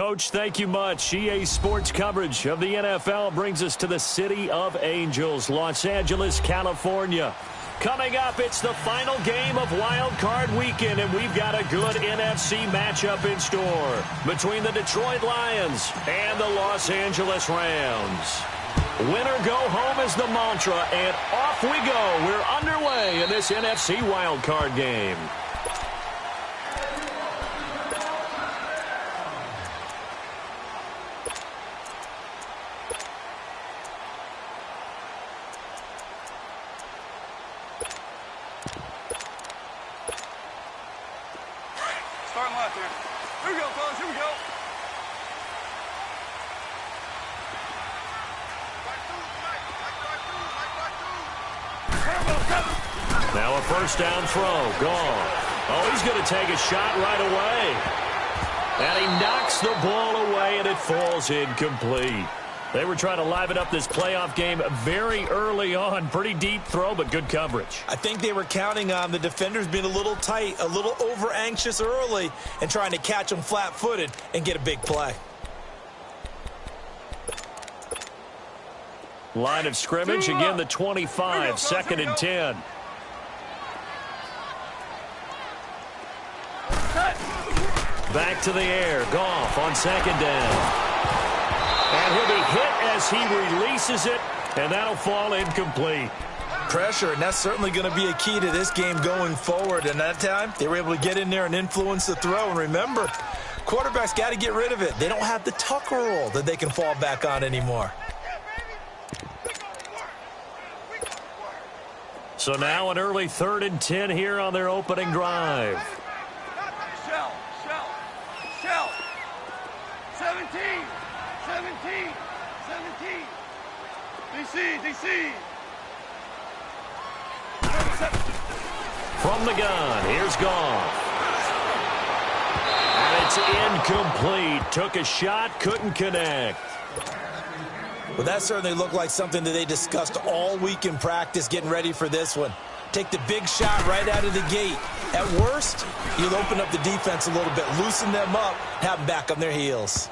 Coach, thank you much. EA Sports coverage of the NFL brings us to the City of Angels, Los Angeles, California. Coming up, it's the final game of Wild Card Weekend, and we've got a good NFC matchup in store between the Detroit Lions and the Los Angeles Rams. Winner go home is the mantra, and off we go. We're underway in this NFC Wild Card game. Starting left here. Here we go, fellas. Here we go. Now a first down throw. Gone. Oh, he's going to take a shot right away. And he knocks the ball away, and it falls incomplete. They were trying to liven up this playoff game very early on. Pretty deep throw, but good coverage. I think they were counting on the defenders being a little tight, a little over-anxious early, and trying to catch them flat-footed and get a big play. Line of scrimmage, again the 25, second and 10. Back to the air. Goff on second down. And he'll be hit as he releases it, and that'll fall incomplete. Pressure, and that's certainly going to be a key to this game going forward. And that time, they were able to get in there and influence the throw. And remember, quarterbacks got to get rid of it. They don't have the Tucker roll that they can fall back on anymore. So now an early 3rd and 10 here on their opening drive. Shell. 17. 17. DC. From the gun, here's Goff. And it's incomplete. Took a shot, couldn't connect. Well, that certainly looked like something that they discussed all week in practice getting ready for this one. Take the big shot right out of the gate. At worst, you'll open up the defense a little bit, loosen them up, have them back on their heels.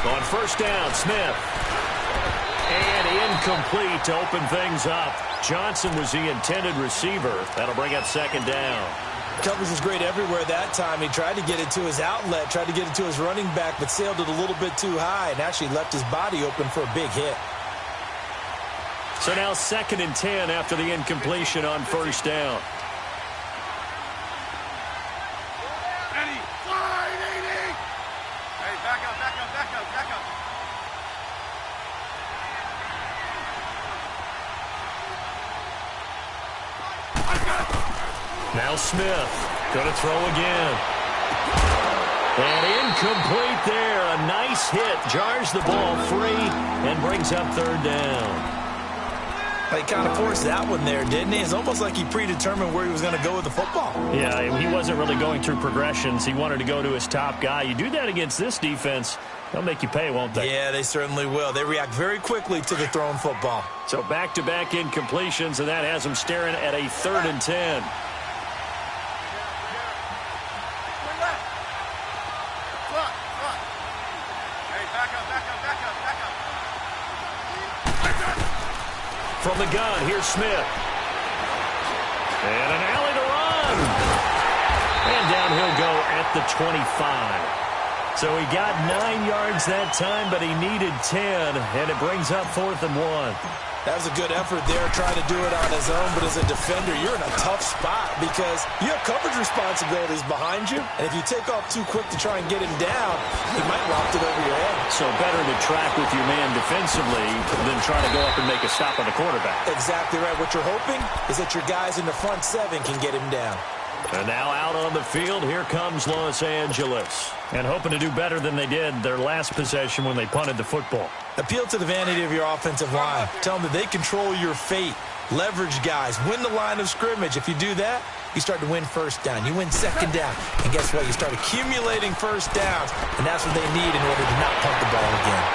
On first down, Smith. And incomplete to open things up. Johnson was the intended receiver. That'll bring up second down. Coverage was great everywhere that time. He tried to get it to his outlet, tried to get it to his running back, but sailed it a little bit too high and actually left his body open for a big hit. So now 2nd and 10 after the incompletion on first down. Now Smith going to throw again. And incomplete there. A nice hit. Jars the ball free and brings up 3rd down. He kind of forced that one there, didn't he? It's almost like he predetermined where he was going to go with the football. Yeah, he wasn't really going through progressions. He wanted to go to his top guy. You do that against this defense, they'll make you pay, won't they? Yeah, they certainly will. They react very quickly to the thrown football. So back-to-back incompletions, and that has them staring at a 3rd and 10. From the gun, here's Smith. And an alley to run. And down he'll go at the 25. So he got 9 yards that time, but he needed 10, and it brings up 4th and 1. That was a good effort there, trying to do it on his own. But as a defender, you're in a tough spot because you have coverage responsibilities behind you. And if you take off too quick to try and get him down, he might loft it over your head. So better to track with your man defensively than try to go up and make a stop on the quarterback. Exactly right. What you're hoping is that your guys in the front seven can get him down. And now out on the field, here comes Los Angeles. And hoping to do better than they did their last possession when they punted the football. Appeal to the vanity of your offensive line. Tell them that they control your fate. Leverage guys. Win the line of scrimmage. If you do that, you start to win first down. You win second down. And guess what? You start accumulating first downs. And that's what they need in order to not punt the ball again.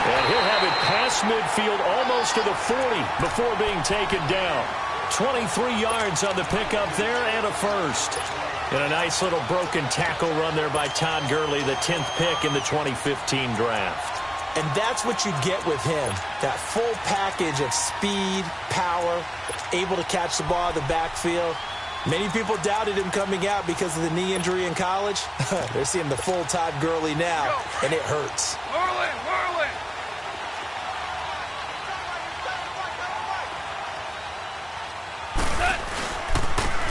And he'll have it past midfield almost to the 40 before being taken down. 23 yards on the pickup there and a first. And a nice little broken tackle run there by Todd Gurley, the 10th pick in the 2015 draft. And that's what you get with him. That full package of speed, power, able to catch the ball in the backfield. Many people doubted him coming out because of the knee injury in college. They're seeing the full Todd Gurley now, and it hurts. Whirling.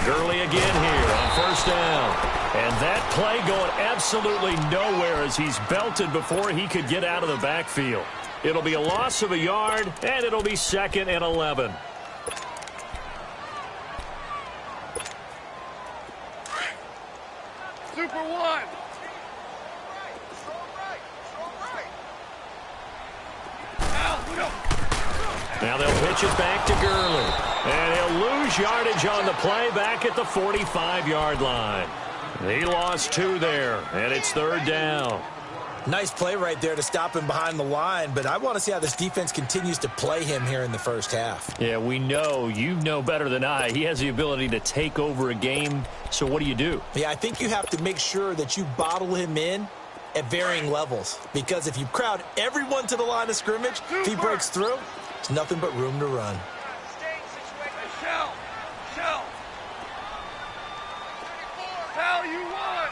Gurley again here on first down. And that play going absolutely nowhere as he's belted before he could get out of the backfield. It'll be a loss of a yard, and it'll be 2nd and 11. Super one. Now they'll pitch it back to Gurley. And he'll lose yardage on the play back at the 45-yard line. He lost 2 there, and it's 3rd down. Nice play right there to stop him behind the line, but I want to see how this defense continues to play him here in the first half. Yeah, we know. You know better than I. He has the ability to take over a game, so what do? Yeah, I think you have to make sure that you bottle him in at varying levels, because if you crowd everyone to the line of scrimmage, if he breaks through, there's nothing but room to run. Shell. Al, you won.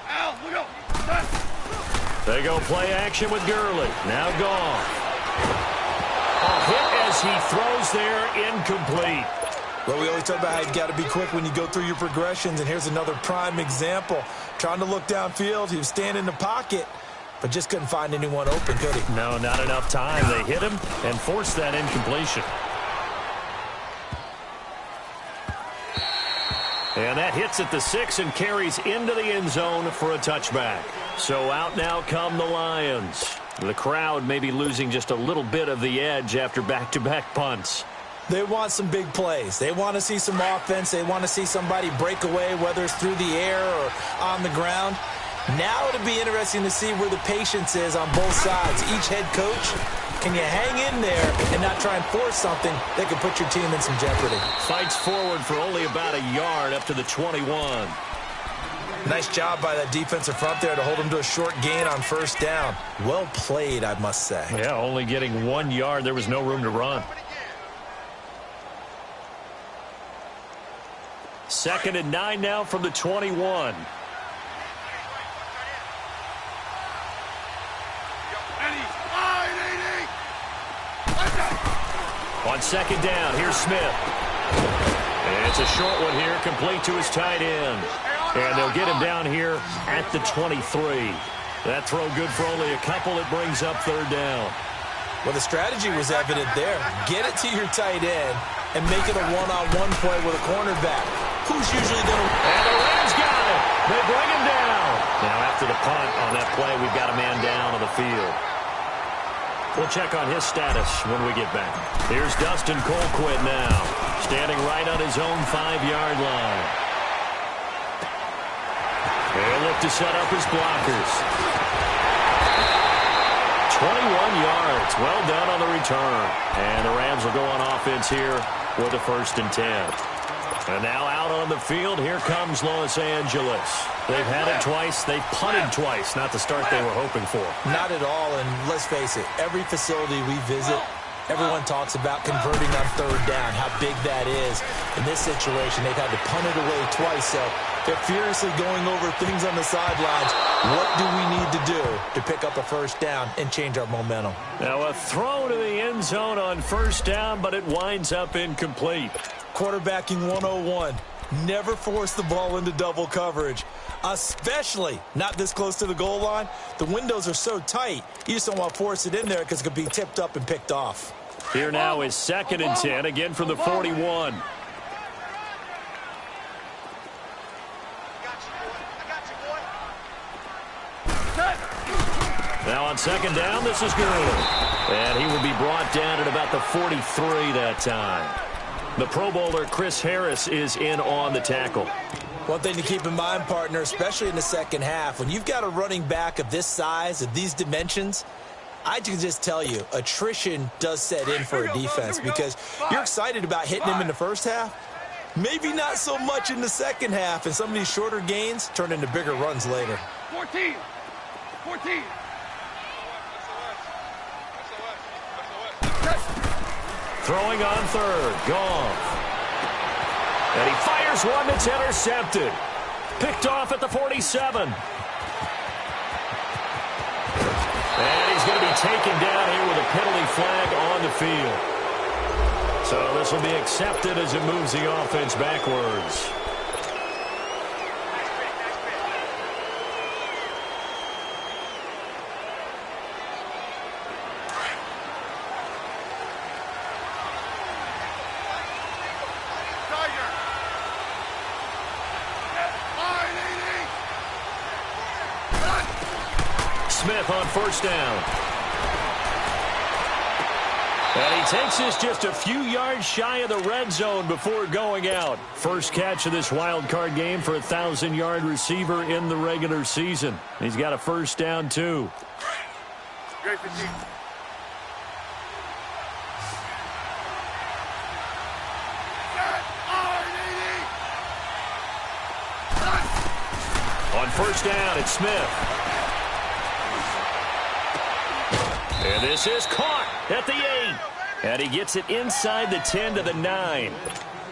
Al, look out. They go play action with Gurley. Now gone. A hit as he throws there, incomplete. Well, we always talk about how you got to be quick when you go through your progressions, and here's another prime example. Trying to look downfield, he was standing in the pocket, but just couldn't find anyone open, could he? No, not enough time. They hit him and forced that incompletion. And that hits at the 6 and carries into the end zone for a touchback. So out now come the Lions. The crowd may be losing just a little bit of the edge after back-to-back punts. They want some big plays. They want to see some offense. They want to see somebody break away, whether it's through the air or on the ground. Now it'll be interesting to see where the patience is on both sides. Each head coach, can you hang in there and not try and force something that could put your team in some jeopardy? Fights forward for only about a yard up to the 21. Nice job by that defensive front there to hold him to a short gain on first down. Well played, I must say. Yeah, only getting 1 yard. There was no room to run. 2nd and 9 now from the 21. On 2nd down, here's Smith. And it's a short one here, complete to his tight end. And they'll get him down here at the 23. That throw good for only a couple. It brings up 3rd down. Well, the strategy was evident there. Get it to your tight end and make it a one-on-one play with a cornerback. Who's usually going to... And the Rams got it. They bring him down. Now, after the punt on that play, we've got a man down on the field. We'll check on his status when we get back. Here's Dustin Colquitt now, standing right on his own 5-yard line. He'll look to set up his blockers. 21 yards. Well done on the return. And the Rams will go on offense here with a 1st and 10. And now out on the field, here comes Los Angeles. They've had it twice. They've punted twice. Not the start they were hoping for. Not at all, and let's face it, every facility we visit, Everyone talks about converting on third down, how big that is. In this situation, they've had to punt it away twice, so they're furiously going over things on the sidelines. What do we need to do to pick up a first down and change our momentum? Now a throw to the end zone on first down, but it winds up incomplete. Quarterbacking 101. Never force the ball into double coverage, especially not this close to the goal line. The windows are so tight, you just don't want to force it in there because it could be tipped up and picked off. Here now is 2nd and 10, again from the 41. Now on 2nd down, this is good. And he will be brought down at about the 43 that time. The Pro Bowler Chris Harris is in on the tackle. One thing to keep in mind, partner, especially in the second half, when you've got a running back of this size, of these dimensions, I can just tell you, attrition does set in for a defense because you're excited about hitting him in the first half. Maybe not so much in the second half, and some of these shorter gains turn into bigger runs later. 14. Throwing on third, Goff. And he fires one that's intercepted. Picked off at the 47. And he's going to be taken down here with a penalty flag on the field. So this will be accepted as it moves the offense backwards. Smith on first down. And he takes this just a few yards shy of the red zone before going out. First catch of this wild card game for a 1,000-yard receiver in the regular season. He's got a first down, too. Great 15. On first down, it's Smith. And this is caught at the 8. And he gets it inside the 10 to the 9.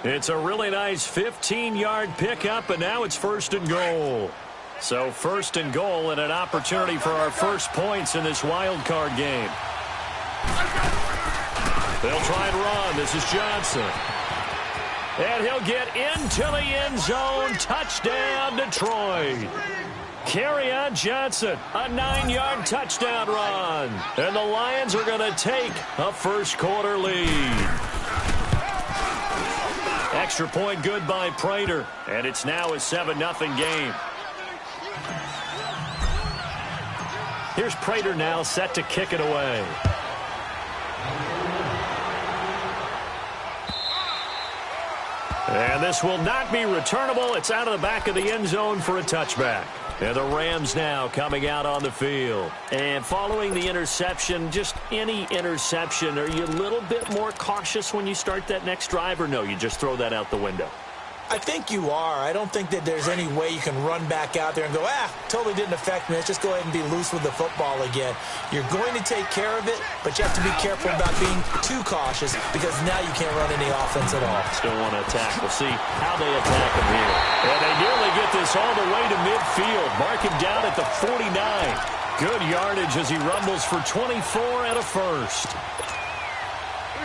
It's a really nice 15-yard pickup, and now it's 1st and goal. So 1st and goal and an opportunity for our first points in this wild card game. They'll try and run. This is Johnson. And he'll get into the end zone. Touchdown, Detroit. Kerryon Johnson, a 9-yard touchdown run. And the Lions are going to take a first-quarter lead. Extra point good by Prater. And it's now a 7-0 game. Here's Prater now set to kick it away. And this will not be returnable. It's out of the back of the end zone for a touchback. And the Rams now coming out on the field. And following the interception, just any interception, are you a little bit more cautious when you start that next drive, or no, you just throw that out the window? I think you are. I don't think that there's any way you can run back out there and go, totally didn't affect me. Let's just go ahead and be loose with the football again. You're going to take care of it, but you have to be careful about being too cautious because now you can't run any offense at all. Still want to attack. We'll see how they attack him here. And they nearly get this all the way to midfield. Mark him down at the 49. Good yardage as he rumbles for 24 and a first.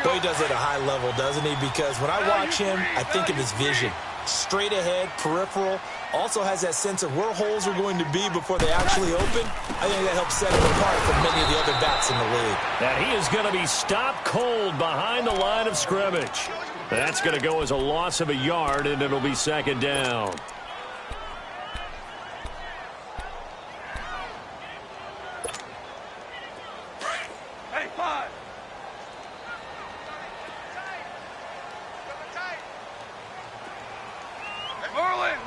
Well, he does it at a high level, doesn't he? Because when I watch him, I think of his vision. Straight ahead, peripheral, also has that sense of where holes are going to be before they actually open. I think that helps set him apart from many of the other backs in the league. And he is going to be stopped cold behind the line of scrimmage. That's going to go as a loss of a yard, and it'll be 2nd down. Hey, 5. Merlin.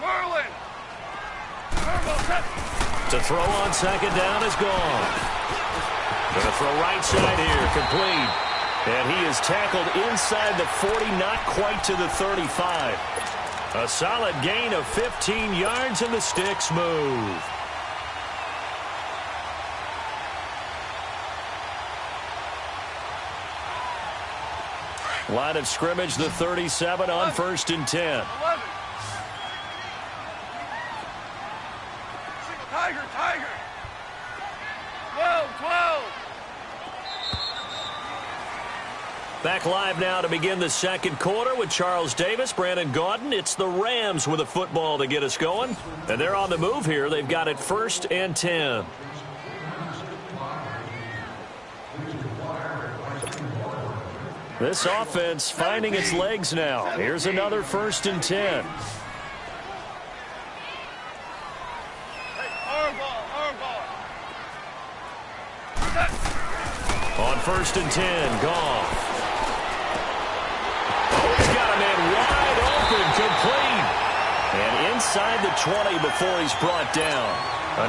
To throw on 2nd down is gone. Going to throw right side here, complete. And he is tackled inside the 40, not quite to the 35. A solid gain of 15 yards, and the sticks move. Line of scrimmage, the 37 on 1st and 10. 11. Tiger, Tiger. 12, 12. Back live now to begin the second quarter with Charles Davis, Brandon Gaudin. It's the Rams with a football to get us going. And they're on the move here. They've got it 1st and 10. This offense finding its legs now. Here's another 1st and 10. On 1st and 10, Goff. He's got a man wide open, complete. And inside the 20 before he's brought down.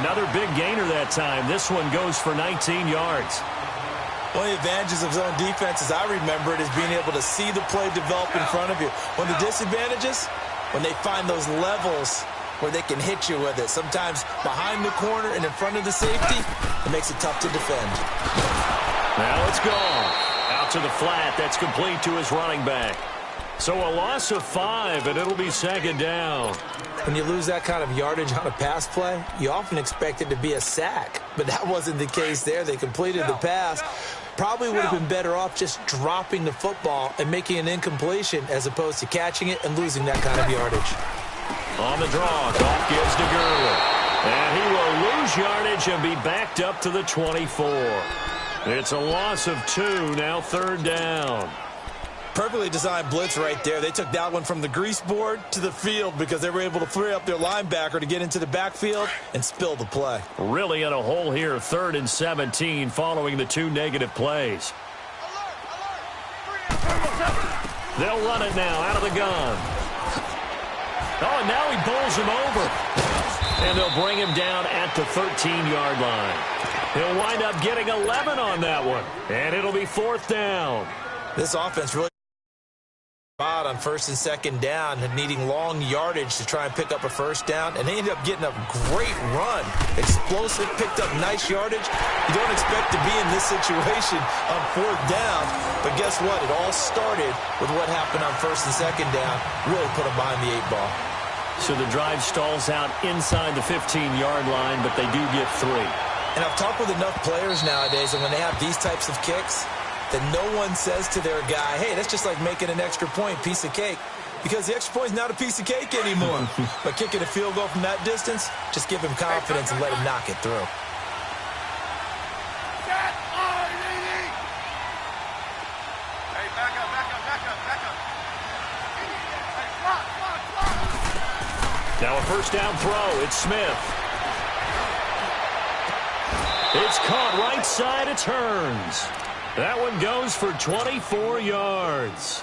Another big gainer that time. This one goes for 19 yards. One of the advantages of zone defense, as I remember it, is being able to see the play develop in front of you. One of the disadvantages, when they find those levels where they can hit you with it. Sometimes behind the corner and in front of the safety, it makes it tough to defend. Now it's gone. Out to the flat. That's complete to his running back. So a loss of 5, and it'll be 2nd down. When you lose that kind of yardage on a pass play, you often expect it to be a sack. But that wasn't the case there. They completed the pass. Probably would have been better off just dropping the football and making an incompletion as opposed to catching it and losing that kind of yardage. On the draw, Goff gives to Gurley. And he will lose yardage and be backed up to the 24. It's a loss of 2, now 3rd down. Perfectly designed blitz right there. They took that one from the grease board to the field because they were able to free up their linebacker to get into the backfield and spill the play. Really in a hole here, 3rd and 17 following the 2 negative plays. They'll run it now out of the gun. Oh, and now he bowls him over. And they'll bring him down at the 13-yard line. He'll wind up getting 11 on that one. And it'll be 4th down. This offense really on 1st and 2nd down and needing long yardage to try and pick up a 1st down, and they ended up getting a great run. Explosive, picked up nice yardage. You don't expect to be in this situation on 4th down, but guess what? It all started with what happened on 1st and 2nd down. Really put them behind the 8 ball. So the drive stalls out inside the 15-yard line, but they do get 3. And I've talked with enough players nowadays, and when they have these types of kicks, that no one says to their guy, hey, that's just like making an extra point, piece of cake. Because the extra point is not a piece of cake anymore. But kicking a field goal from that distance, just give him confidence and let him knock it through. Hey, back up. Now a 1st down throw. It's Smith. It's caught right side. It turns. That one goes for 24 yards.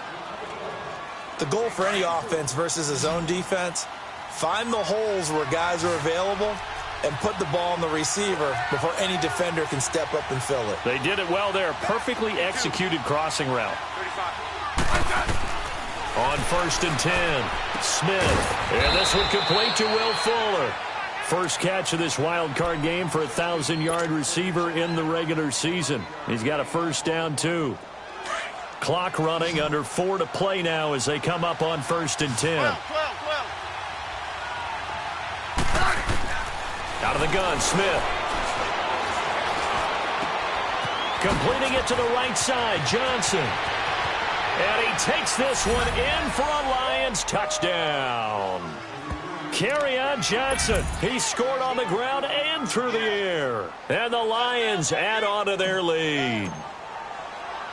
The goal for any offense versus a zone defense, find the holes where guys are available and put the ball on the receiver before any defender can step up and fill it. They did it well there. Perfectly executed crossing route. 35. On 1st and 10, Smith. And this one complete to Will Fuller. First catch of this wild card game for a 1,000-yard receiver in the regular season. He's got a 1st down, too. Clock running, under 4 to play now as they come up on 1st and 10. 12. Out of the gun, Smith. Completing it to the right side, Johnson. And he takes this one in for a Lions touchdown. Kerryon Johnson. He scored on the ground and through the air. And the Lions add on to their lead.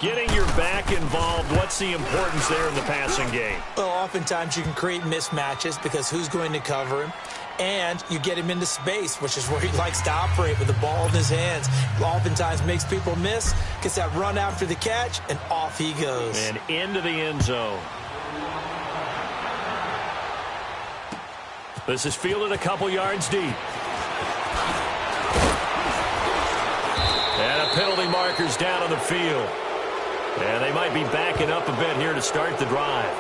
Getting your back involved, what's the importance there in the passing game? Well, oftentimes you can create mismatches because who's going to cover him? And you get him into space, which is where he likes to operate with the ball in his hands. Oftentimes makes people miss, gets that run after the catch, and off he goes. And into the end zone. This is fielded a couple yards deep. And a penalty marker's down on the field. And they might be backing up a bit here to start the drive.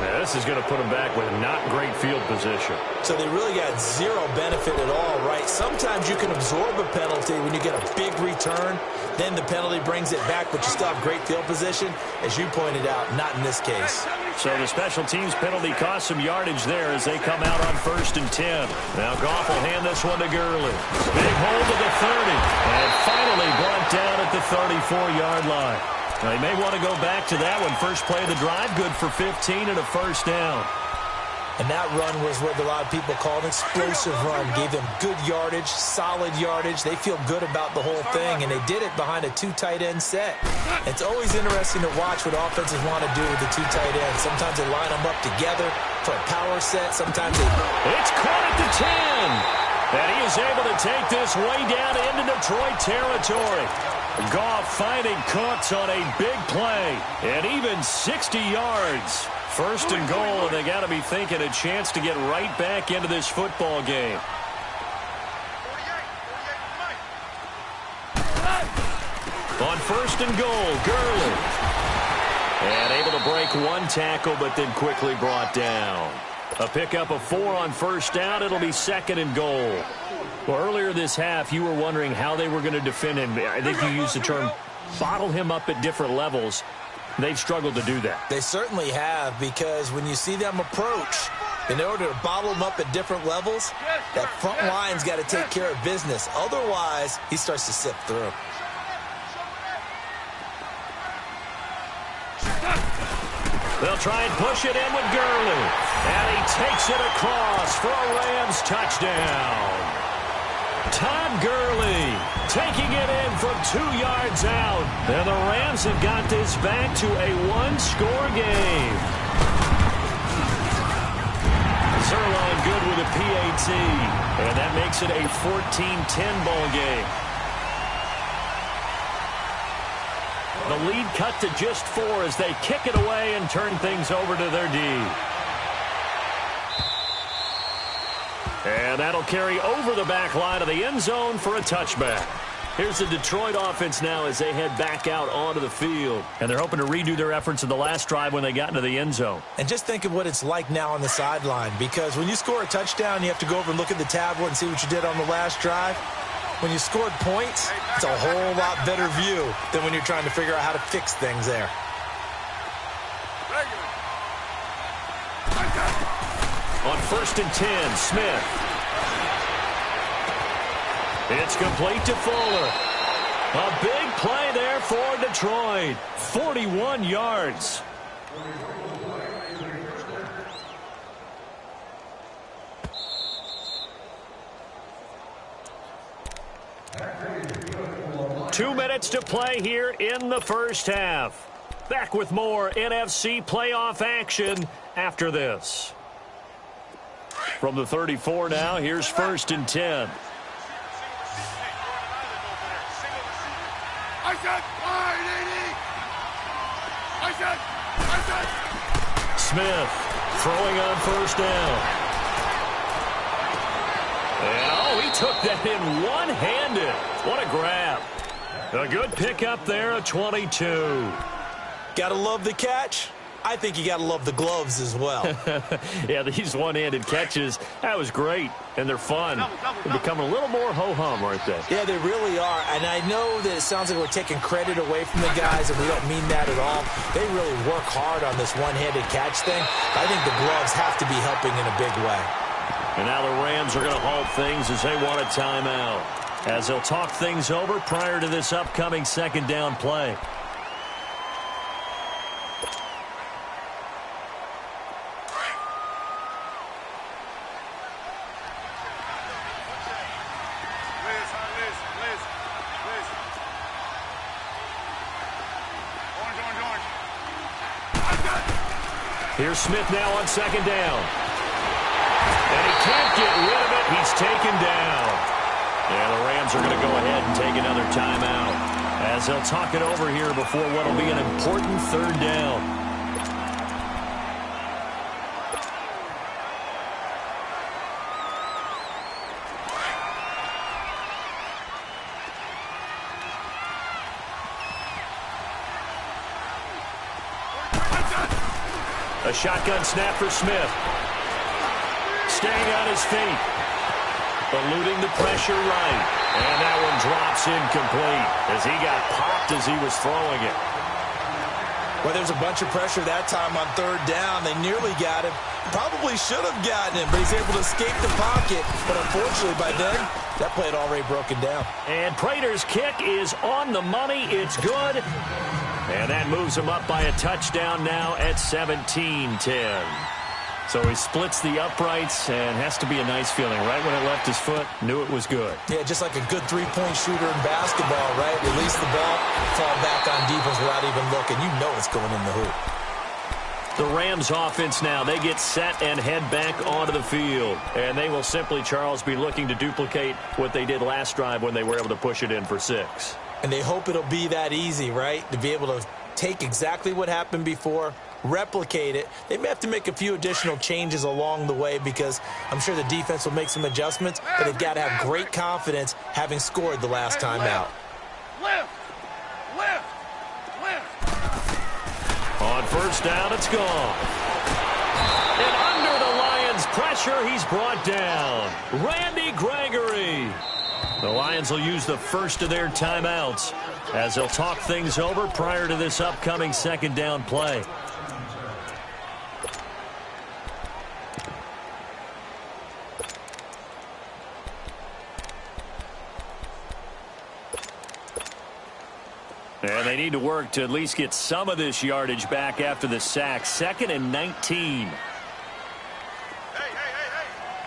Now, this is going to put them back with not great field position. So they really got zero benefit at all, right? Sometimes you can absorb a penalty when you get a big return. Then the penalty brings it back, but you still have great field position. As you pointed out, not in this case. So the special teams penalty cost some yardage there as they come out on 1st and 10. Now Goff will hand this one to Gurley. Big hold to the 30. And finally brought down at the 34-yard line. Now, he may want to go back to that one. First play of the drive, good for 15 and a first down. And that run was what a lot of people call an explosive run. Gave them good yardage, solid yardage. They feel good about the whole thing, and they did it behind a 2 tight end set. It's always interesting to watch what offenses want to do with the 2 tight ends. Sometimes they line them up together for a power set. Sometimes they... It's caught at the 10. And he is able to take this way down into Detroit territory. Goff finding Cooks on a big play. And even 60 yards. First and goal, and they got to be thinking a chance to get right back into this football game. On 1st and goal, Gurley. And able to break one tackle, but then quickly brought down. A pickup of 4 on first down. It'll be 2nd and goal. Well, earlier this half, you were wondering how they were going to defend him. I think you used the term bottle him up at different levels. They've struggled to do that. They certainly have, because when you see them approach, in order to bottle them up at different levels, that front line's got to take care of business. Otherwise, he starts to sift through. They'll try and push it in with Gurley. And he takes it across for a Rams touchdown. Todd Gurley taking it in from 2 yards out. And the Rams have got this back to a 1-score game. Zerline good with a PAT. And that makes it a 14-10 ball game. The lead cut to just 4 as they kick it away and turn things over to their D. And that'll carry over the back line of the end zone for a touchback. Here's the Detroit offense now as they head back out onto the field. And they're hoping to redo their efforts in the last drive when they got into the end zone. And just think of what it's like now on the sideline, because when you score a touchdown, you have to go over and look at the tablet and see what you did on the last drive. When you scored points, it's a whole lot better view than when you're trying to figure out how to fix things there. On 1st and 10, Smith. It's complete to Fuller. A big play there for Detroit. 41 yards. Two minutes to play here in the first half. Back with more NFC playoff action after this. From the 34 now, here's 1st and 10. Smith throwing on 1st down. And, oh, he took that in one-handed. What a grab. A good pickup there at 22. Gotta love the catch. I think you gotta love the gloves as well. Yeah, these one-handed catches, that was great, and they're fun. They're becoming a little more ho-hum, aren't they? Yeah, they really are, and I know that it sounds like we're taking credit away from the guys, and we don't mean that at all. They really work hard on this one-handed catch thing. I think the gloves have to be helping in a big way. And now the Rams are going to halt things as they want a timeout, as they'll talk things over prior to this upcoming 2nd down play. Here's Smith now on 2nd down. And he can't get rid of it. He's taken down. And the Rams are going to go ahead and take another timeout as they'll talk it over here before what will be an important 3rd down. A shotgun snap for Smith. Staying on his feet. Eluding the pressure right. And that one drops incomplete as he got popped as he was throwing it. Well, there's a bunch of pressure that time on third down. They nearly got him. Probably should have gotten him, but he's able to escape the pocket. But unfortunately, by then, that play had already broken down. And Prater's kick is on the money. It's good. And that moves him up by a touchdown now at 17-10. So he splits the uprights, and has to be a nice feeling. Right when it left his foot, knew it was good. Yeah, just like a good three-point shooter in basketball, right? Release the ball, fall back on defense without even looking. You know it's going in the hoop. The Rams offense now, they get set and head back onto the field. And they will simply, Charles, be looking to duplicate what they did last drive when they were able to push it in for 6. And they hope it'll be that easy, right? To be able to take exactly what happened before, replicate it. They may have to make a few additional changes along the way because I'm sure the defense will make some adjustments, but they've got to have great confidence having scored the last time out. Lift! On first down, it's gone. And under the Lions' pressure, he's brought down. Randy Gregory. The Lions will use the first of their timeouts as they'll talk things over prior to this upcoming second down play. And they need to work to at least get some of this yardage back after the sack. 2nd and 19. Hey.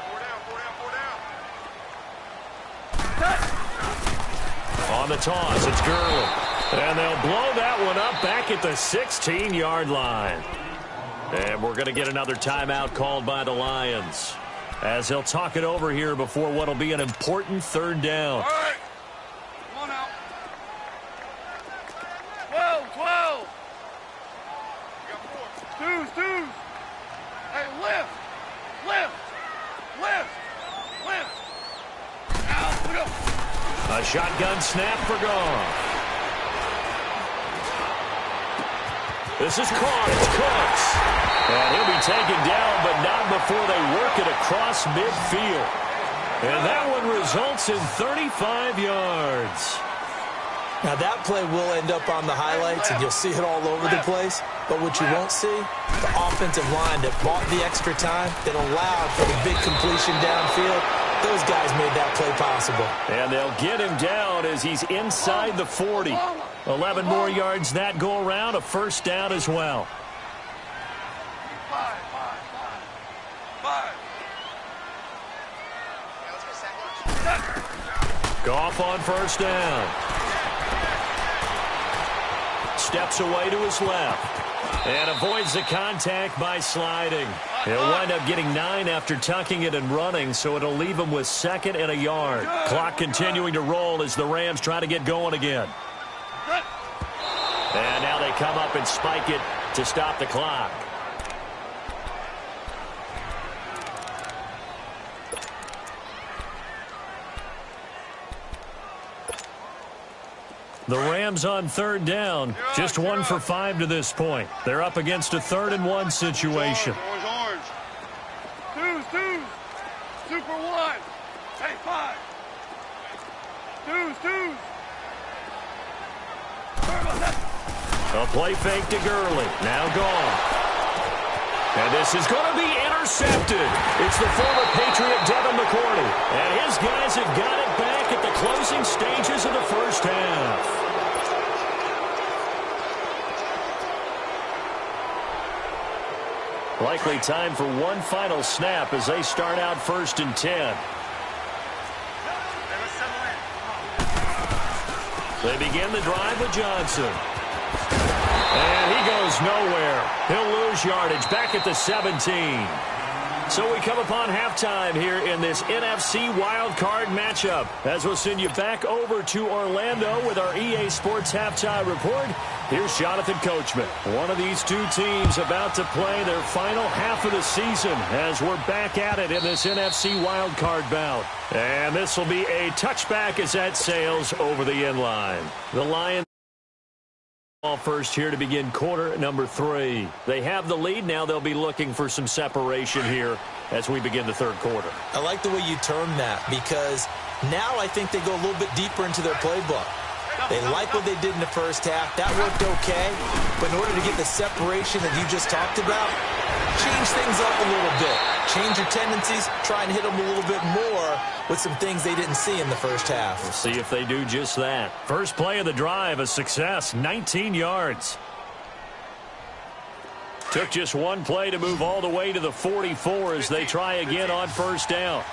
4 down. On the toss, it's Gurley. And they'll blow that one up back at the 16-yard line. And we're going to get another timeout called by the Lions as they'll talk it over here before what will be an important third down. All right. Come on out. 12. You got 4. Twos. Hey, lift. Now, we go. A shotgun snap for Goff. This is caught. It's Cooks. And he'll be taken down, but not before they work it across midfield. And that one results in 35 yards. Now, that play will end up on the highlights, and you'll see it all over the place. But what you won't see, the offensive line that bought the extra time, that allowed for the big completion downfield, those guys made that play possible. And they'll get him down as he's inside the 40. 11 more yards that go around, a first down as well. 5. Goff on first down. Steps away to his left. And avoids the contact by sliding. He'll wind up getting 9 after tucking it and running, so it'll leave him with 2nd and a yard. Clock continuing to roll as the Rams try to get going again. And now they come up and spike it to stop the clock. The Rams on third down, just 1 for 5 to this point. They're up against a 3rd and 1 situation. Orange. Twos. Super 1. Hey, 5. Twos. A play fake to Gurley. Now gone. And this is going to be intercepted. It's the former Patriot Devin McCourty. And his guys have got it back at the closing stages of the first half. Likely time for one final snap as they start out 1st and 10. They begin the drive with Johnson. And he goes nowhere. He'll lose yardage back at the 17. So we come upon halftime here in this NFC wildcard matchup as we'll send you back over to Orlando with our EA Sports Halftime Report. Here's Jonathan Coachman. One of these two teams about to play their final half of the season as we're back at it in this NFC wildcard bout. And this will be a touchback as that sails over the end line. The Lions Ball first here to begin quarter number 3. They have the lead. Now they'll be looking for some separation here as we begin the third quarter. I like the way you term that because now I think they go a little bit deeper into their playbook. They like what they did in the first half. That worked okay. But in order to get the separation that you just talked about, change things up a little bit. Change your tendencies. Try and hit them a little bit more with some things they didn't see in the first half. We'll see if they do just that. First play of the drive, a success, 19 yards. Took just one play to move all the way to the 44 as they try again on first down.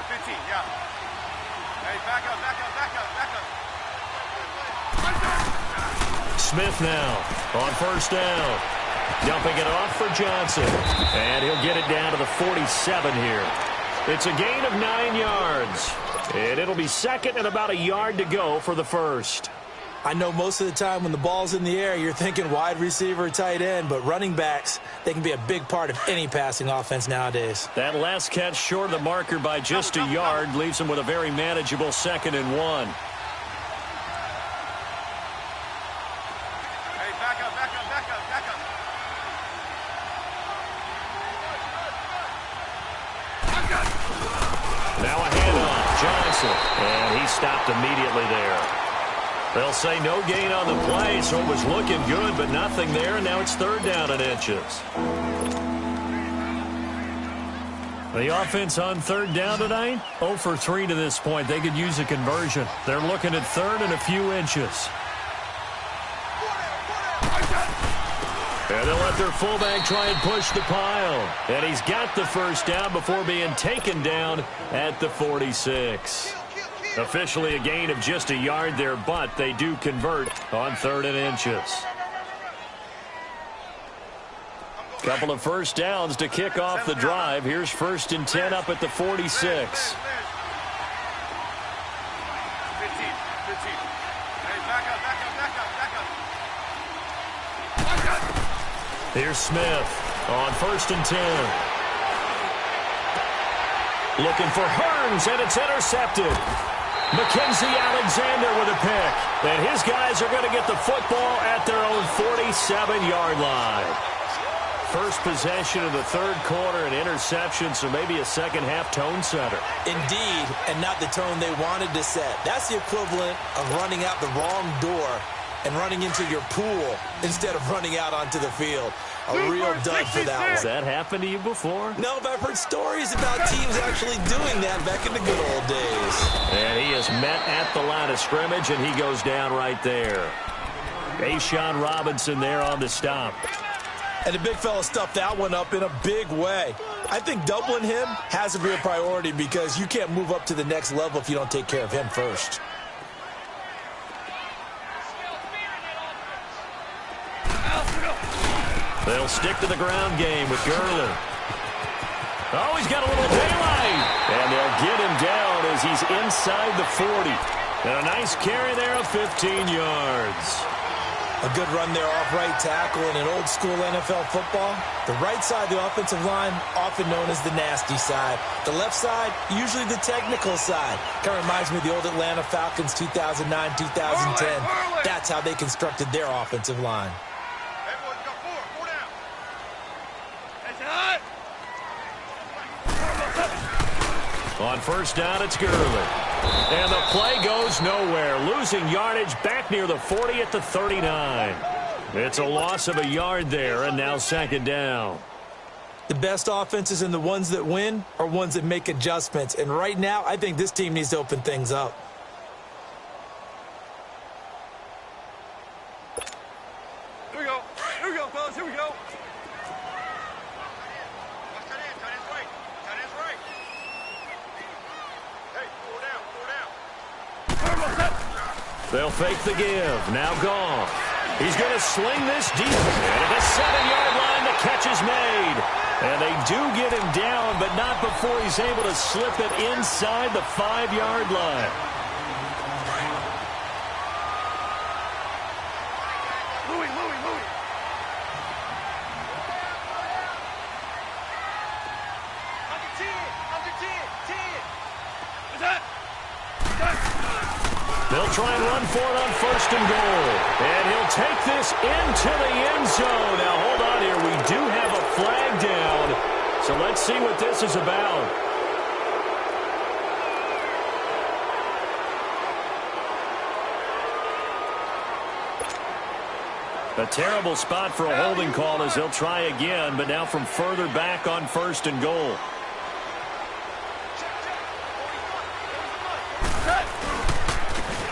15, yeah. Hey, back up. Smith now on first down. Dumping it off for Johnson. And he'll get it down to the 47 here. It's a gain of 9 yards. And it'll be second and about a yard to go for the first. I know most of the time when the ball's in the air, you're thinking wide receiver, tight end, but running backs, they can be a big part of any passing offense nowadays. That last catch short of the marker by just a yard leaves them with a very manageable 2nd and 1. Hey, back up. Now a handoff, Johnson, and he stopped immediately there. They'll say no gain on the play, so it was looking good, but nothing there, and now it's 3rd down and inches. The offense on 3rd down tonight, 0 for 3 to this point. They could use a conversion. They're looking at 3rd and a few inches. And they'll let their fullback try and push the pile. And he's got the first down before being taken down at the 46. Officially a gain of just a yard there, but they do convert on 3rd and inches. Couple of first downs to kick off the drive. Here's 1st and 10 up at the 46. 15. Hey, back up. Here's Smith on 1st and 10. Looking for Hearns, and it's intercepted. Mackenzie Alexander with a pick. And his guys are going to get the football at their own 47-yard line. First possession of the 3rd quarter, an interception, so maybe a second-half tone setter. Indeed, and not the tone they wanted to set. That's the equivalent of running out the wrong door and running into your pool instead of running out onto the field. A real dud for that one. Has that happened to you before? No, but I've heard stories about teams actually doing that back in the good old days. And he is met at the line of scrimmage, and he goes down right there. A'Shawn Robinson there on the stop. And the big fella stuffed that one up in a big way. I think doubling him has to be a priority because you can't move up to the next level if you don't take care of him first. They'll stick to the ground game with Gurley. Oh, he's got a little daylight. And they'll get him down as he's inside the 40. And a nice carry there of 15 yards. A good run there off right tackle in an old-school NFL football. The right side of the offensive line, often known as the nasty side. The left side, usually the technical side. Kind of reminds me of the old Atlanta Falcons 2009, 2010. That's how they constructed their offensive line. Everyone's got four down. That's hot. On first down, it's Gurley. And the play goes nowhere. Losing yardage back near the 40 at the 39. It's a loss of a yard there, and now 2nd down. The best offenses and the ones that win are ones that make adjustments. And right now, I think this team needs to open things up. Here we go, fellas, here we go. They'll fake the give. Now gone. He's going to sling this deep. And at the 7-yard line, the catch is made. And they do get him down, but not before he's able to slip it inside the 5-yard line. Louis. Under 10. What's that? They'll They'll try and run for it on 1st and goal. And he'll take this into the end zone. Now, hold on here. We do have a flag down. So let's see what this is about. A terrible spot for a holding call as they'll try again, but now from further back on 1st and goal.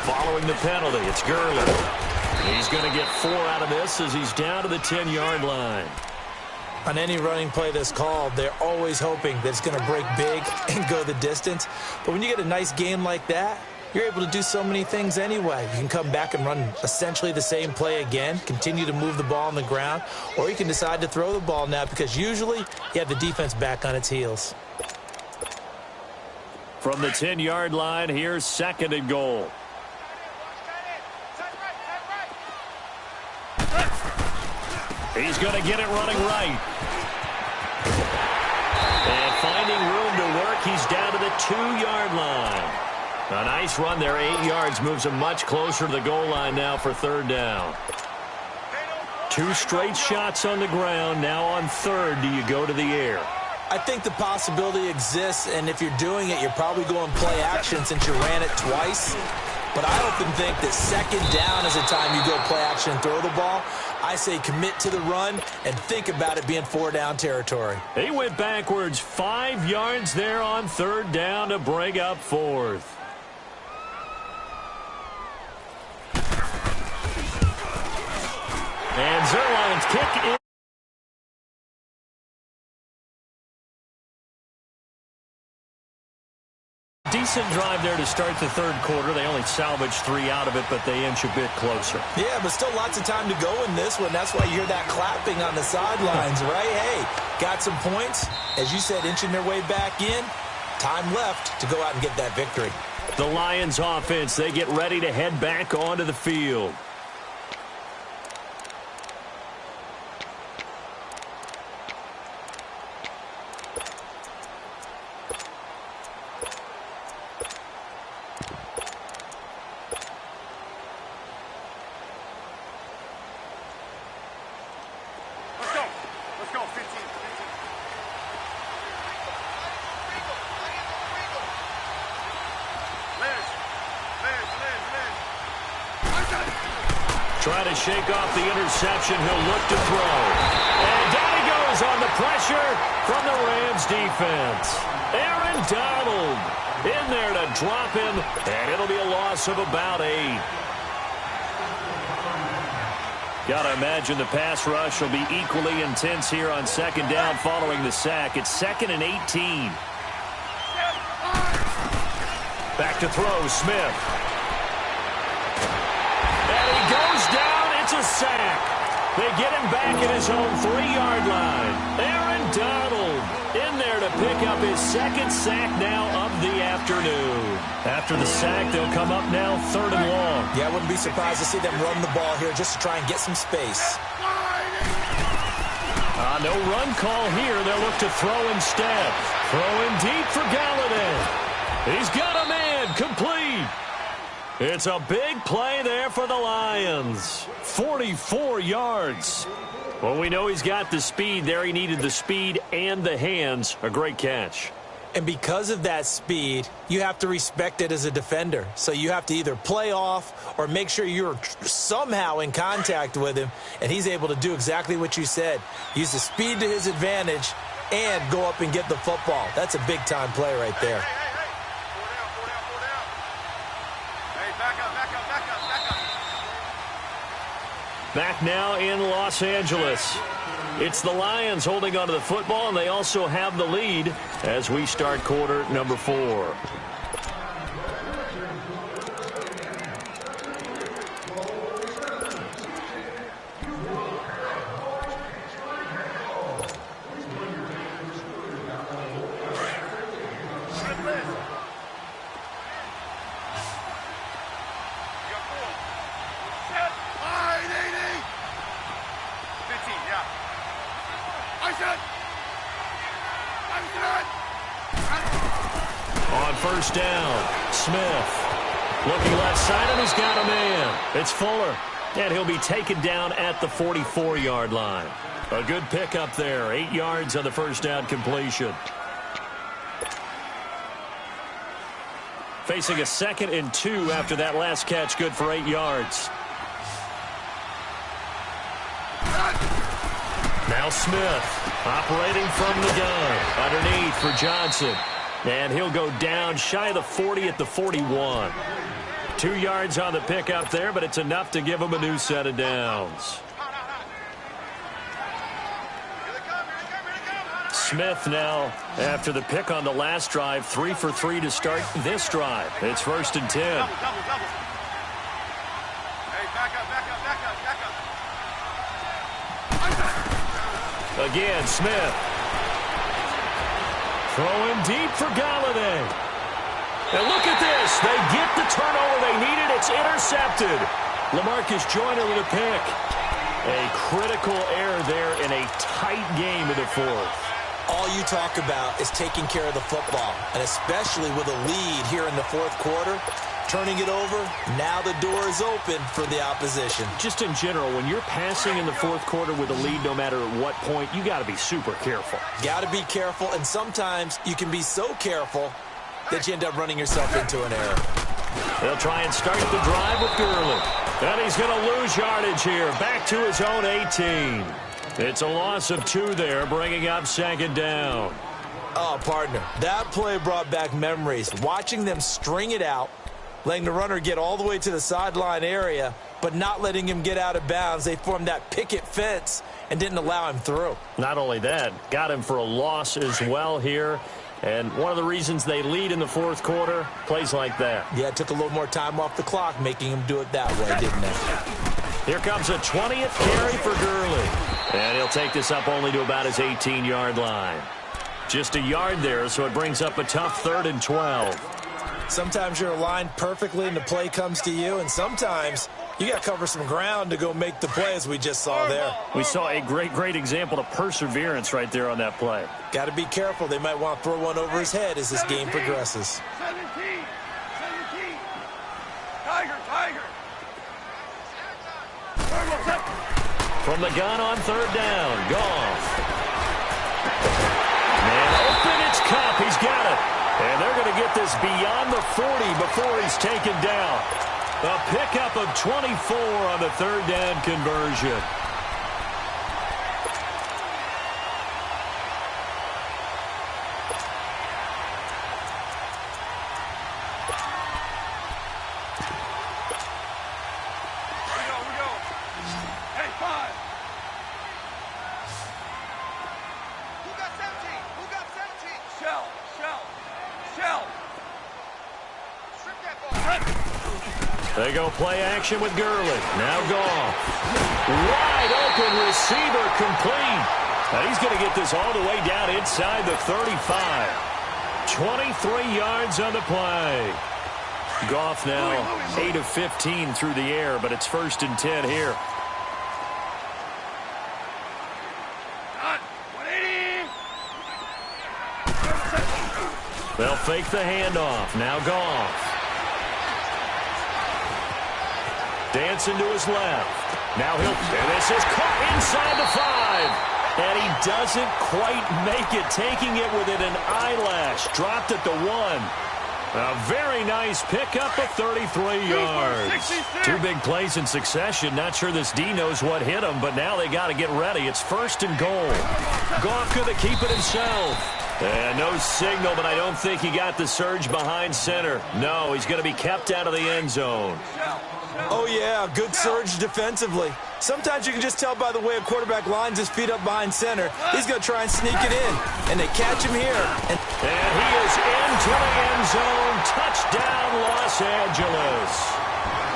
Following the penalty, it's Gurley. He's going to get 4 out of this as he's down to the 10-yard line. On any running play that's called, they're always hoping that it's going to break big and go the distance. But when you get a nice game like that, you're able to do so many things anyway. You can come back and run essentially the same play again, continue to move the ball on the ground, or you can decide to throw the ball now because usually you have the defense back on its heels. From the 10-yard line, here's 2nd and goal. He's going to get it running right. And finding room to work, he's down to the 2-yard line. A nice run there, 8 yards, moves him much closer to the goal line now for 3rd down. 2 straight shots on the ground. Now on 3rd, do you go to the air? I think the possibility exists, and if you're doing it, you're probably going play action since you ran it twice. But I often think that 2nd down is the time you go play action and throw the ball. I say commit to the run and think about it being 4-down territory. He went backwards 5 yards there on 3rd down to bring up 4th. And Zerline's kick is decent drive there to start the 3rd quarter. They only salvaged 3 out of it, but they inch a bit closer. Yeah, but still lots of time to go in this one. That's why you hear that clapping on the sidelines, right? Hey, got some points. As you said, inching their way back in. Time left to go out and get that victory. The Lions offense, they get ready to head back onto the field. Trying to shake off the interception. He'll look to throw. And down he goes on the pressure from the Rams defense. Aaron Donald in there to drop him, and it'll be a loss of about 8. Got to imagine the pass rush will be equally intense here on 2nd down following the sack. It's 2nd and 18. Back to throw, Smith. Goes down, it's a sack. They get him back at his own 3-yard line. Aaron Donald in there to pick up his 2nd sack now of the afternoon. After the sack, they'll come up now 3rd and long. Yeah, I wouldn't be surprised to see them run the ball here just to try and get some space. No run call here. They'll look to throw instead. Throwing deep for Galladay. He's got a man, complete. It's a big play there for the Lions. 44 yards. Well, we know he's got the speed there. He needed the speed and the hands. A great catch. And because of that speed, you have to respect it as a defender. So you have to either play off or make sure you're somehow in contact with him. And he's able to do exactly what you said. Use the speed to his advantage and go up and get the football. That's a big-time play right there. Back now in Los Angeles. It's the Lions holding onto the football, and they also have the lead as we start quarter number 4. On 1st down, Smith. Looking left side, and he's got a man. It's Fuller, and he'll be taken down at the 44-yard line. A good pickup there, 8 yards on the first down completion. Facing a 2nd and 2 after that last catch, good for 8 yards. Now Smith, operating from the gun, underneath for Johnson. And he'll go down shy of the 40 at the 41. 2 yards on the pickup there, but it's enough to give him a new set of downs. Smith now, after the pick on the last drive, 3 for 3 to start this drive. It's 1st and 10. Double. Hey, back up. Again, Smith. Throwing deep for Galladay. And look at this. They get the turnover they needed. It's intercepted. LaMarcus Joyner with a pick. A critical error there in a tight game in the 4th. All you talk about is taking care of the football, and especially with a lead here in the 4th quarter, turning it over, now the door is open for the opposition. Just in general, when you're passing in the 4th quarter with a lead, no matter at what point, you got to be super careful. Got to be careful, and sometimes you can be so careful that you end up running yourself into an error. They'll try and start the drive with Gurley. And he's going to lose yardage here, back to his own 18. It's a loss of 2 there, bringing up 2nd down. Oh, partner, that play brought back memories. Watching them string it out, letting the runner get all the way to the sideline area, but not letting him get out of bounds. They formed that picket fence and didn't allow him through. Not only that, got him for a loss as well here. And one of the reasons they lead in the 4th quarter, plays like that. Yeah, it took a little more time off the clock, making him do it that way, didn't it? Here comes a 20th carry for Gurley. And he'll take this up only to about his 18-yard line. Just a yard there, so it brings up a tough 3rd and 12. Sometimes you're aligned perfectly and the play comes to you, and sometimes you got to cover some ground to go make the play, as we just saw there. We saw a great example of perseverance right there on that play. Got to be careful. They might want to throw one over his head as this game progresses. 17. Tiger. From the gun on 3rd down, Goff. Man open, it's Cup. He's got it. And they're going to get this beyond the 40 before he's taken down. A pickup of 24 on the 3rd down conversion. We go. Hey, 5. Who got 17? Shell. Strip that ball. They go play action with Gurley. Now Goff. Wide open receiver complete. Now he's going to get this all the way down inside the 35. 23 yards on the play. Goff now 8 of 15 through the air, but it's 1st and 10 here. They'll fake the handoff. Now Goff. Dancing to his left. Now and this is caught inside the 5. And he doesn't quite make it, taking it within an eyelash. Dropped at the 1. A very nice pickup of 33 yards. 2 big plays in succession. Not sure this D knows what hit him, but now they got to get ready. It's 1st and goal. Goff going to keep it himself. And no signal, but I don't think he got the surge behind center. No, he's going to be kept out of the end zone. Oh, yeah, good surge defensively. Sometimes you can just tell by the way a quarterback lines his feet up behind center. He's going to try and sneak it in, and they catch him here. And he is into the end zone. Touchdown, Los Angeles.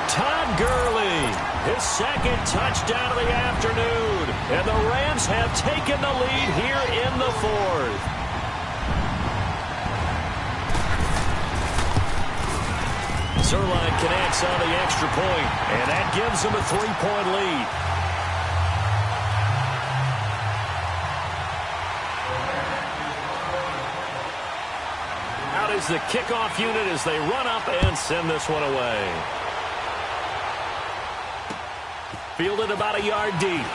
Todd Gurley, his 2nd touchdown of the afternoon. And the Rams have taken the lead here in the 4th. Zerline connects on the extra point, and that gives them a 3-point lead. Out is the kickoff unit as they run up and send this one away. Fielded about a yard deep.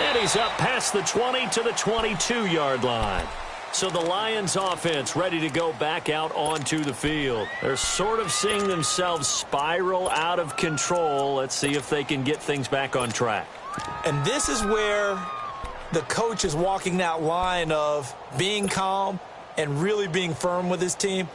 And he's up past the 20 to the 22-yard line. So the Lions offense ready to go back out onto the field. They're sort of seeing themselves spiral out of control. Let's see if they can get things back on track. And this is where the coach is walking that line of being calm and really being firm with his team.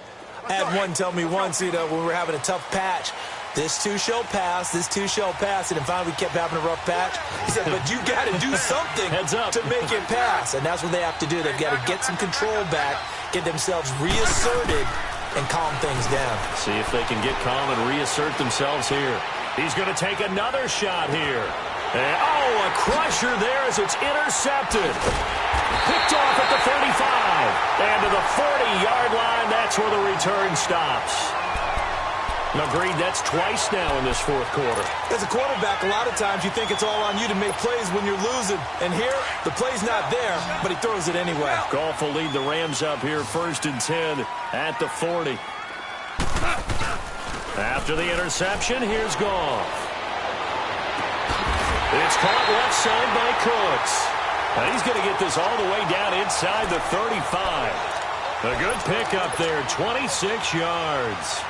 I had one tell me once, when we were having a tough patch, this too shall pass, this too shall pass. And then finally we kept having a rough patch. He said, but you got to do something to make it pass. And that's what they have to do. They've got to get some control back, get themselves reasserted, and calm things down. See if they can get calm and reassert themselves here. He's going to take another shot here. And, a crusher there as it's intercepted. Picked off at the 35. And to the 40-yard line, that's where the return stops. Agreed, that's twice now in this fourth quarter. As a quarterback, a lot of times you think it's all on you to make plays when you're losing. And here, the play's not there, but he throws it anyway. Goff will lead the Rams up here 1st and 10 at the 40. After the interception, here's Goff. It's caught left side by Cooks. And he's going to get this all the way down inside the 35. A good pickup there, 26 yards.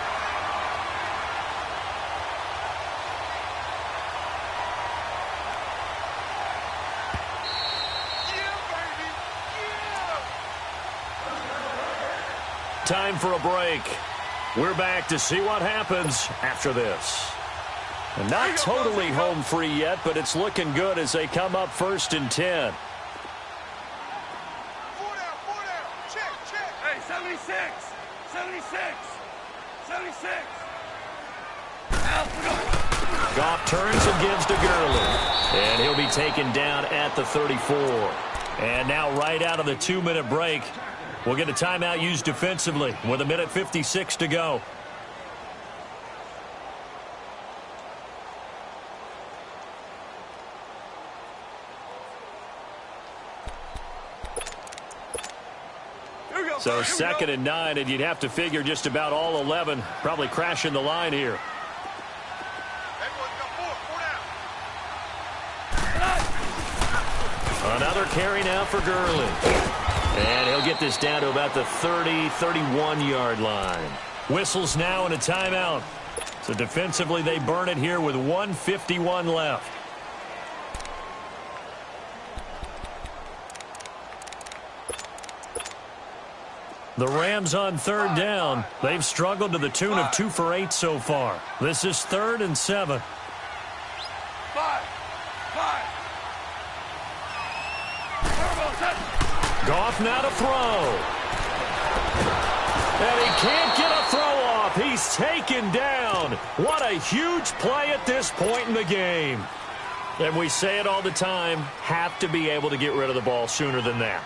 Time for a break. We're back to see what happens after this. And not totally home free yet, but it's looking good as they come up 1st and 10. 4 down. Check. Hey, 76. 76. Goff turns and gives to Gurley. And he'll be taken down at the 34. And now right out of the 2-minute break, we'll get a timeout used defensively with 1:56 to go. So 2nd and 9, and you'd have to figure just about all 11 probably crashing the line here. Another carry now for Gurley. And he'll get this down to about the 30, 31-yard line. Whistles now and a timeout. So defensively, they burn it here with 1:51 left. The Rams on 3rd down. They've struggled to the tune of 2 for 8 so far. This is 3rd and 7. 5. Goff now to throw. And he can't get a throw off. He's taken down. What a huge play at this point in the game. And we say it all the time, have to be able to get rid of the ball sooner than that.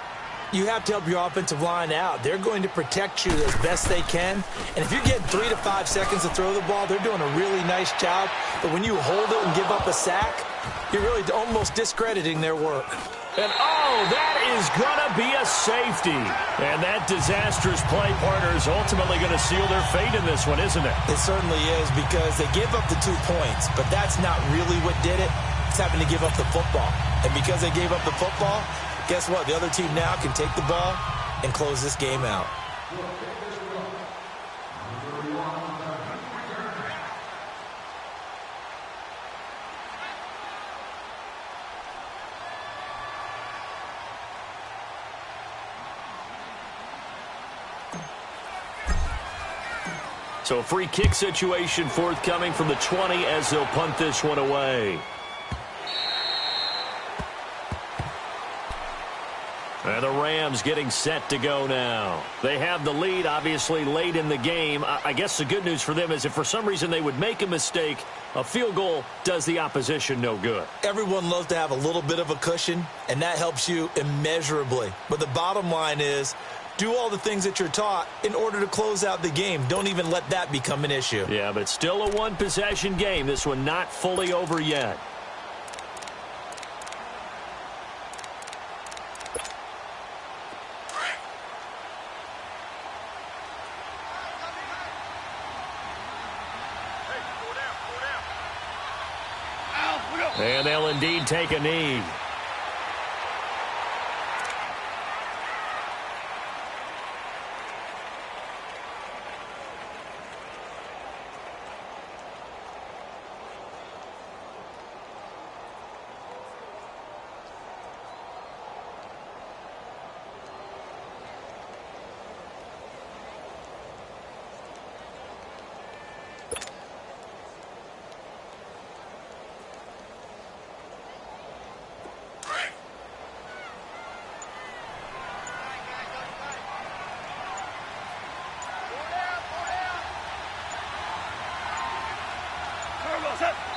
You have to help your offensive line out. They're going to protect you as best they can. And if you're getting 3 to 5 seconds to throw the ball, they're doing a really nice job. But when you hold it and give up a sack, you're really almost discrediting their work. And, that is going to be a safety. And that disastrous play, partner, is ultimately going to seal their fate in this one, isn't it? It certainly is, because they gave up the 2 points. But that's not really what did it. It's having to give up the football. And because they gave up the football, guess what? The other team now can take the ball and close this game out. So a free kick situation forthcoming from the 20 as they'll punt this one away. And the Rams getting set to go now. They have the lead, obviously, late in the game. I guess the good news for them is if for some reason they would make a mistake, a field goal does the opposition no good. Everyone loves to have a little bit of a cushion, and that helps you immeasurably. But the bottom line is, do all the things that you're taught in order to close out the game. Don't even let that become an issue. Yeah, but it's still a one-possession game. This one not fully over yet. And they'll indeed take a knee.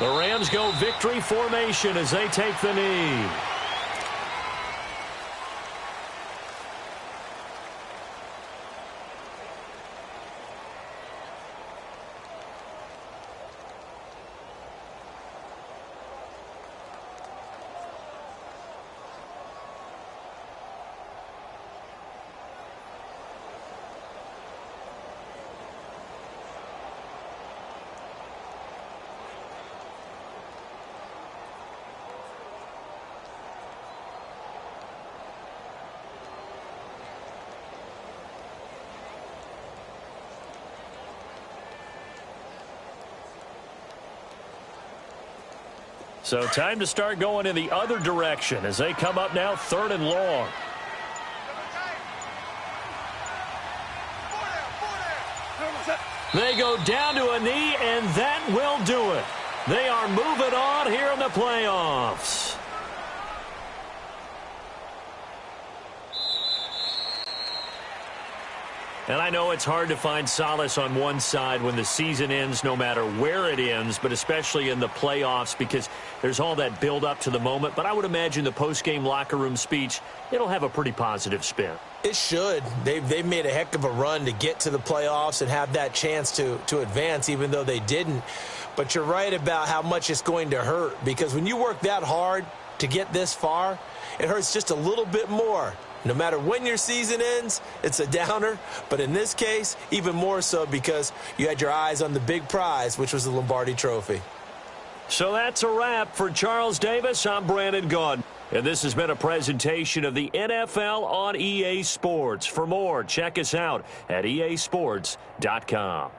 The Rams go victory formation as they take the knee. So time to start going in the other direction as they come up now 3rd and long. They go down to a knee, and that will do it. They are moving on here in the playoffs. And I know it's hard to find solace on one side when the season ends, no matter where it ends, but especially in the playoffs because there's all that build up to the moment. But I would imagine the post-game locker room speech, it'll have a pretty positive spin. It should. They've made a heck of a run to get to the playoffs and have that chance to advance, even though they didn't. But you're right about how much it's going to hurt because when you work that hard to get this far, it hurts just a little bit more. No matter when your season ends, it's a downer. But in this case, even more so because you had your eyes on the big prize, which was the Lombardi Trophy. So that's a wrap for Charles Davis. I'm Brandon Gaudin. And this has been a presentation of the NFL on EA Sports. For more, check us out at easports.com.